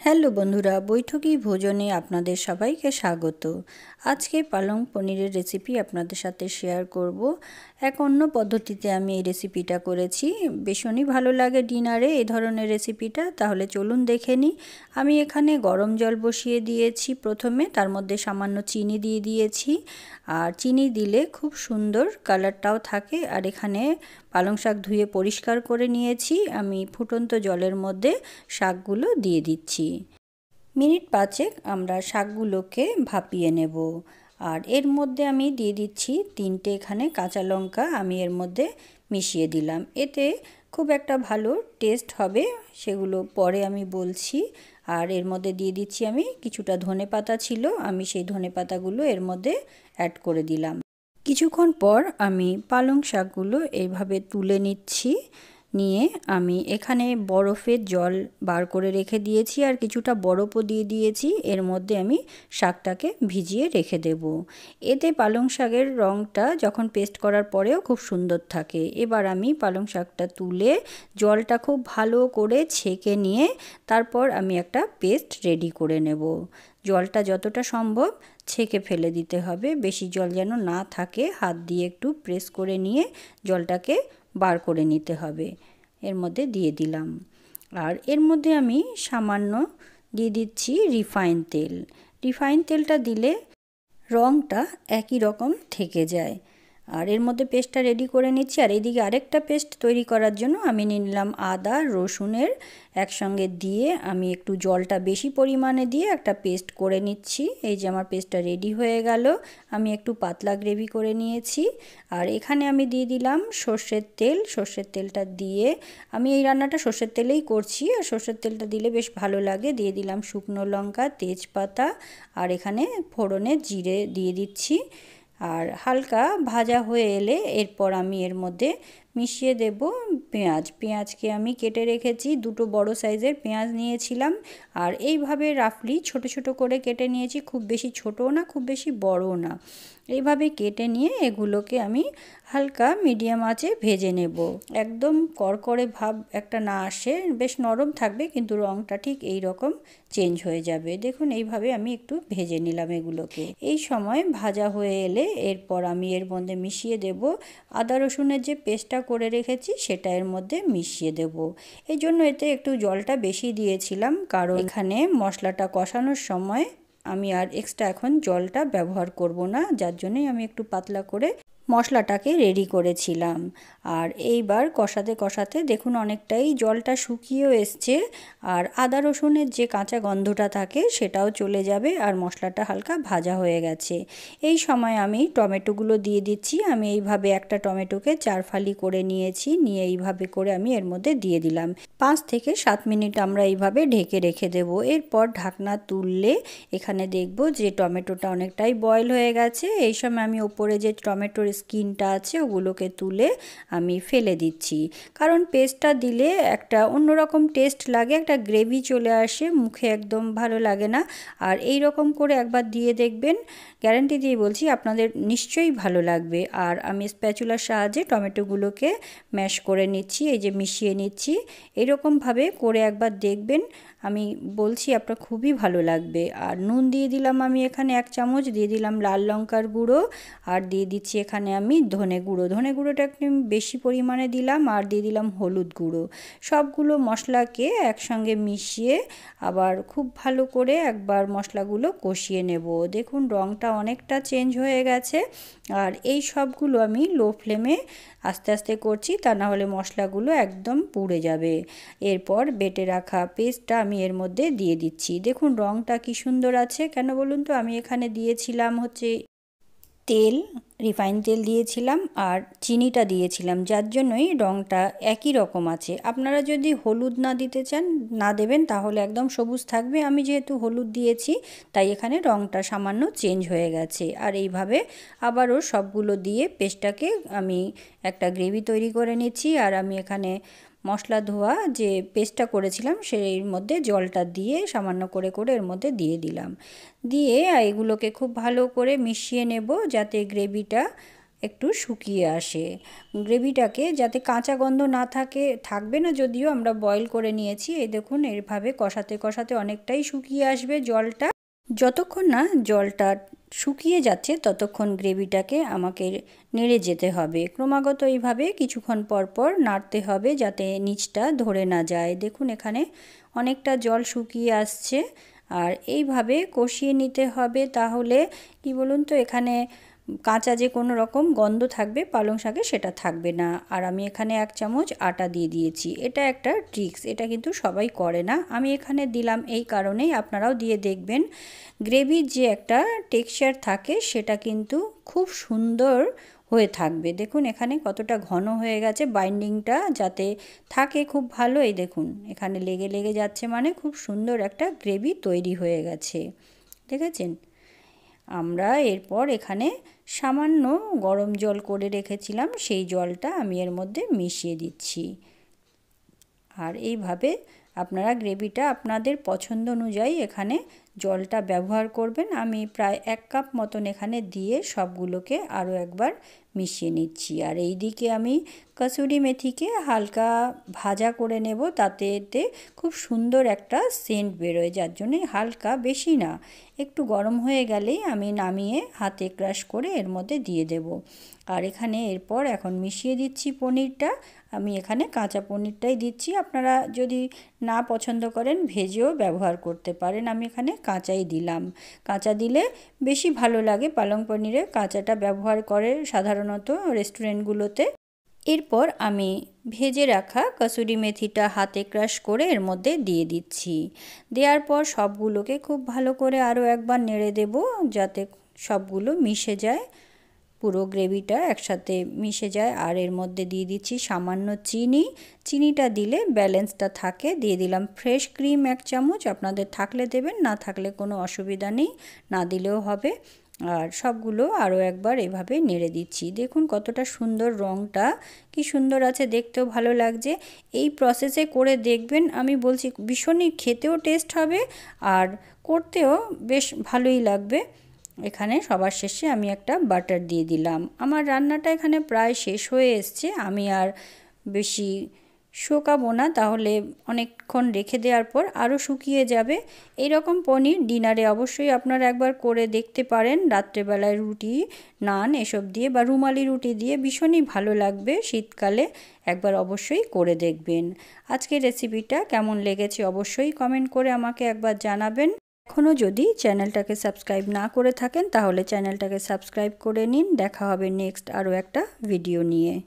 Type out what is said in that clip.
Hello বন্ধুরা, বৈঠকি ভোজনে আপনাদের সবাইকে স্বাগত। আজকে পালং পনিরের রেসিপি আপনাদের সাথে শেয়ার করব। এক অন্য পদ্ধতিতে আমি এই রেসিপিটা করেছি। ভীষণই ভালো লাগে ডিনারে এই ধরনের রেসিপিটা। তাহলে চলুন দেখে নিই। আমি এখানে গরম জল বসিয়ে দিয়েছি প্রথমে, তার মধ্যে সামান্য চিনি দিয়ে দিয়েছি। আর চিনি দিলে খুব সুন্দর কালারটাও থাকে। আর এখানে পালং শাক ধুয়ে পরিষ্কার করে নিয়েছি। আমি ফুটন্ত জলের মধ্যে শাকগুলো দিয়ে দিচ্ছি। মিনিট 5 আমরা শাকগুলোকে ভাপিয়ে নেব। আর এর মধ্যে আমি দিয়ে দিচ্ছি 3টে এখানে কাঁচা লঙ্কা আমি এর মধ্যে মিশিয়ে দিলাম। এতে খুব একটা ভালো টেস্ট হবে, সেগুলো পরে আমি বলছি। আর এর মধ্যে দিয়ে দিচ্ছি আমি কিছুটা ধনেপাতা ছিল, আমি সেই ধনেপাতাগুলো এর মধ্যে অ্যাড করে দিলাম। কিছুক্ষণ পর আমি পালং শাকগুলো এইভাবে তুলে নিচ্ছি। নিয়ে আমি এখানে বরফের জল বার করে রেখে দিয়েছি আর কিছুটা বরফও দিয়ে দিয়েছি। এর মধ্যে আমি শাকটাকে ভিজিয়ে রেখে দেব। এতে পালং শাকের রঙটা যখন পেস্ট করার পরেও খুব সুন্দর থাকে। এবার আমি পালং শাকটা তুলে জলটা খুব ভালো করে ছেঁকে নিয়ে তারপর আমি একটা পেস্ট রেডি করে নেব। জলটা যতটা সম্ভব ছেঁকে ফেলে দিতে হবে, বেশি জল যেন না থাকে। হাত দিয়ে একটু প্রেস করে নিয়ে জলটাকে বার করে নিতে হবে। এর মধ্যে দিয়ে দিলাম। আর এর মধ্যে আমি সামান্য দিয়ে দিচ্ছি রিফাইন তেল। রিফাইন তেলটা দিলে রঙটা একই রকম থেকে যায়। আর এর মধ্যে পেস্টটা রেডি করে নিচ্ছি। আর এইদিকে আরেকটা পেস্ট তৈরি করার জন্য আমি নিয়ে নিলাম আদা রসুনের একসঙ্গে দিয়ে আমি একটু জলটা বেশি পরিমাণে দিয়ে একটা পেস্ট করে নিচ্ছি। এই যে আমার পেস্টটা রেডি হয়ে গেল। আমি একটু পাতলা গ্রেভি করে নিয়েছি। আর এখানে আমি দিয়ে দিলাম সর্ষের তেল। সর্ষের তেলটা দিয়ে আমি এই রান্নাটা সর্ষের তেলেই করছি, আর সর্ষের তেলটা দিলে বেশ ভালো লাগে। দিয়ে দিলাম শুকনো লঙ্কা, তেজপাতা, আর এখানে ফোড়নে জিরে দিয়ে দিচ্ছি। আর হালকা ভাজা হয়ে এলে এরপর আমি এর মধ্যে মিশিয়ে দেব পেঁয়াজ। পেঁয়াজকে আমি কেটে রেখেছি, 2টো বড় সাইজের পেঁয়াজ নিয়েছিলাম। আর এইভাবে রাফলি ছোট ছোট করে কেটে নিয়েছি, খুব বেশি ছোটও না খুব বেশি বড়ও না। এইভাবে কেটে নিয়ে এগুলোকে আমি হালকা মিডিয়াম আঁচে ভেজে নেব। একদম কড়কড়ে ভাব একটা না আসে, বেশ নরম থাকবে কিন্তু রঙটা ঠিক এই রকম চেঞ্জ হয়ে যাবে। দেখুন এইভাবে আমি একটু ভেজে নিলাম এগুলোকে। এই সময় ভাজা হয়ে এলে এরপর আমি এর মধ্যে মিশিয়ে দেব আদা রসুনের যে পেস্টটা করে রেখেছি সেটা এর মধ্যে মিশিয়ে দেব। এই জন্য এতে একটু জলটা বেশি দিয়েছিলাম, কারণ এখানে মশলাটা কষানোর সময় আমি আর এক্সট্রা এখন জলটা ব্যবহার করব না, যার জন্যই আমি একটু পাতলা করে মশলাটাকে রেডি করেছিলাম। আর এইবার কষাতে কষাতে দেখুন অনেকটাই জলটা শুকিয়েও এসছে। আর আদা রসুনের যে কাঁচা গন্ধটা থাকে সেটাও চলে যাবে, আর মশলাটা হালকা ভাজা হয়ে গেছে। এই সময় আমি টমেটোগুলো দিয়ে দিচ্ছি। আমি এইভাবে একটা টমেটোকে 4 ফালি করে নিয়েছি, নিয়ে এইভাবে করে আমি এর মধ্যে দিয়ে দিলাম। 5 থেকে 7 মিনিট আমরা এইভাবে ঢেকে রেখে দেব। এরপর ঢাকনা তুললে এখানে দেখব যে টমেটোটা অনেকটাই বয়েল হয়ে গেছে। এই সময় আমি ওপরে যে টমেটোর স্কিনটা আছে ওগুলোকে তুলে আমি ফেলে দিচ্ছি, কারণ পেস্টটা দিলে একটা অন্যরকম টেস্ট লাগে, একটা গ্রেভি চলে আসে, মুখে একদম ভালো লাগে না। আর এই রকম করে একবার দিয়ে দেখবেন, গ্যারান্টি দিয়ে বলছি আপনাদের নিশ্চয়ই ভালো লাগবে। আর আমি স্প্যাচুলার সাহায্যে টমেটোগুলোকে ম্যাশ করে নিচ্ছি, এই যে মিশিয়ে নিচ্ছি। এরকমভাবে করে একবার দেখবেন, আমি বলছি আপনার খুবই ভালো লাগবে। আর নুন দিয়ে দিলাম আমি এখানে 1 চামচ, দিয়ে দিলাম লাল লঙ্কার গুঁড়ো, আর দিয়ে দিচ্ছি এখানে আমি ধনে গুঁড়ো। ধনে গুঁড়োটা একটু বেশি পরিমাণে দিলাম, আর দিয়ে দিলাম হলুদ গুঁড়ো। সবগুলো মশলাকে একসঙ্গে মিশিয়ে আবার খুব ভালো করে একবার মশলাগুলো কষিয়ে নেব। দেখুন রঙটা অনেকটা চেঞ্জ হয়ে গেছে। আর এই সবগুলো আমি লো ফ্লেমে আস্তে আস্তে করছি, তা না হলে মশলাগুলো একদম পুড়ে যাবে। এরপর বেটে রাখা পেস্টটা আমি এর মধ্যে দিয়ে দিচ্ছি। দেখুন রঙটা কি সুন্দর আছে, কেন বলুন তো? আমি এখানে দিয়েছিলাম হচ্ছে তেল, রিফাইন তেল দিয়েছিলাম আর চিনিটা দিয়েছিলাম, যার জন্যই রঙটা একই রকম আছে। আপনারা যদি হলুদ না দিতে চান না দেবেন, তাহলে একদম সবুজ থাকবে। আমি যেহেতু হলুদ দিয়েছি তাই এখানে রঙটা সামান্য চেঞ্জ হয়ে গেছে। আর এইভাবে আবারও সবগুলো দিয়ে পেস্টটাকে আমি একটা গ্রেভি তৈরি করে নিচ্ছি। আর আমি এখানে মশলা ধোয়া যে পেস্টটা করেছিলাম সেই মধ্যে জলটা দিয়ে সামান্য করে করে এর মধ্যে দিয়ে দিলাম। দিয়ে এগুলোকে খুব ভালো করে মিশিয়ে নেব, যাতে গ্রেভিটা একটু শুকিয়ে আসে। গ্রেভিটাকে যাতে কাঁচা গন্ধ না থাকে, থাকবে না যদিও, আমরা বয়েল করে নিয়েছি। এই দেখুন এইভাবে কষাতে কষাতে অনেকটাই শুকিয়ে আসবে জলটা। যতক্ষণ না জলটা শুকিয়ে যাচ্ছে ততক্ষণ গ্রেভিটাকে আমাকে নেড়ে যেতে হবে। ক্রমাগত এইভাবে কিছুক্ষণ পর পর নাড়তে হবে যাতে নিচটা ধরে না যায়। দেখুন এখানে অনেকটা জল শুকিয়ে আসছে, আর এইভাবে কষিয়ে নিতে হবে। তাহলে কি বলুন তো, এখানে কাঁচা যে কোনো রকম গন্ধ থাকবে পালং শাকে সেটা থাকবে না। আর আমি এখানে 1 চামচ আটা দিয়ে দিয়েছি। এটা একটা ট্রিক্স, এটা কিন্তু সবাই করে না, আমি এখানে দিলাম এই কারণেই, আপনারাও দিয়ে দেখবেন। গ্রেভির যে একটা টেক্সচার থাকে সেটা কিন্তু খুব সুন্দর হয়ে থাকবে। দেখুন এখানে কতটা ঘন হয়ে গেছে, বাইন্ডিংটা যাতে থাকে খুব ভালো। এই দেখুন এখানে লেগে লেগে যাচ্ছে, মানে খুব সুন্দর একটা গ্রেভি তৈরি হয়ে গেছে, দেখেছেন। আমরা এরপর এখানে সামান্য গরম জল করে রেখেছিলাম, সেই জলটা আমি এর মধ্যে মিশিয়ে দিচ্ছি। আর এইভাবে আপনারা গ্রেভিটা আপনাদের পছন্দ অনুযায়ী এখানে জলটা ব্যবহার করবেন। আমি প্রায় 1 কাপ মতন এখানে দিয়ে সবগুলোকে আরও একবার মিশিয়ে নিচ্ছি। আর এই দিকে আমি কসুরি মেথিকে হালকা ভাজা করে নেব, তাতে এতে খুব সুন্দর একটা সেন্ট বেরোয়, যার জন্যে হালকা, বেশি না, একটু গরম হয়ে গেলেই আমি নামিয়ে হাতে ক্রাশ করে এর মধ্যে দিয়ে দেব। আর এখানে এরপর এখন মিশিয়ে দিচ্ছি পনিরটা। আমি এখানে কাঁচা পনিরটাই দিচ্ছি, আপনারা যদি না পছন্দ করেন ভেজেও ব্যবহার করতে পারেন। আমি এখানে কাঁচাই দিলাম, কাঁচা দিলে বেশি ভালো লাগে। পালং পনিরে কাঁচাটা ব্যবহার করে সাধারণত রেস্টুরেন্টগুলোতে। এরপর আমি ভেজে রাখা কসুরি মেথিটা হাতে ক্রাশ করে এর মধ্যে দিয়ে দিচ্ছি। দেওয়ার পর সবগুলোকে খুব ভালো করে আরও একবার নেড়ে দেব যাতে সবগুলো মিশে যায়, পুরো গ্রেভিটা একসাথে মিশে যায়। আর এর মধ্যে দিয়ে দিচ্ছি সামান্য চিনি, চিনিটা দিলে ব্যালেন্সটা থাকে। দিয়ে দিলাম ফ্রেশ ক্রিম 1 চামচ, আপনাদের থাকলে দেবেন, না থাকলে কোনো অসুবিধা নেই, না দিলেও হবে। আর সবগুলো আরও একবার এভাবে নেড়ে দিচ্ছি। দেখুন কতটা সুন্দর, রঙটা কি সুন্দর আছে, দেখতেও ভালো লাগছে। এই প্রসেসে করে দেখবেন, আমি বলছি ভীষণই খেতেও টেস্ট হবে আর করতেও বেশ ভালোই লাগবে। এখানে সবার শেষে আমি একটা বাটার দিয়ে দিলাম। আমার রান্নাটা এখানে প্রায় শেষ হয়ে এসছে, আমি আর বেশি শুকাবো না, তাহলে অনেকক্ষণ রেখে দেওয়ার পর আরও শুকিয়ে যাবে। এই রকম পনির ডিনারে অবশ্যই আপনারা একবার করে দেখতে পারেন। রাত্রেবেলায় রুটি, নান এসব দিয়ে বা রুমালি রুটি দিয়ে ভীষণই ভালো লাগবে শীতকালে, একবার অবশ্যই করে দেখবেন। আজকের রেসিপিটা কেমন লেগেছে অবশ্যই কমেন্ট করে আমাকে একবার জানাবেন। এখনও যদি চ্যানেলটাকে সাবস্ক্রাইব না করে থাকেন তাহলে চ্যানেলটাকে সাবস্ক্রাইব করে নিন। দেখা হবে নেক্সট আরও একটা ভিডিও নিয়ে।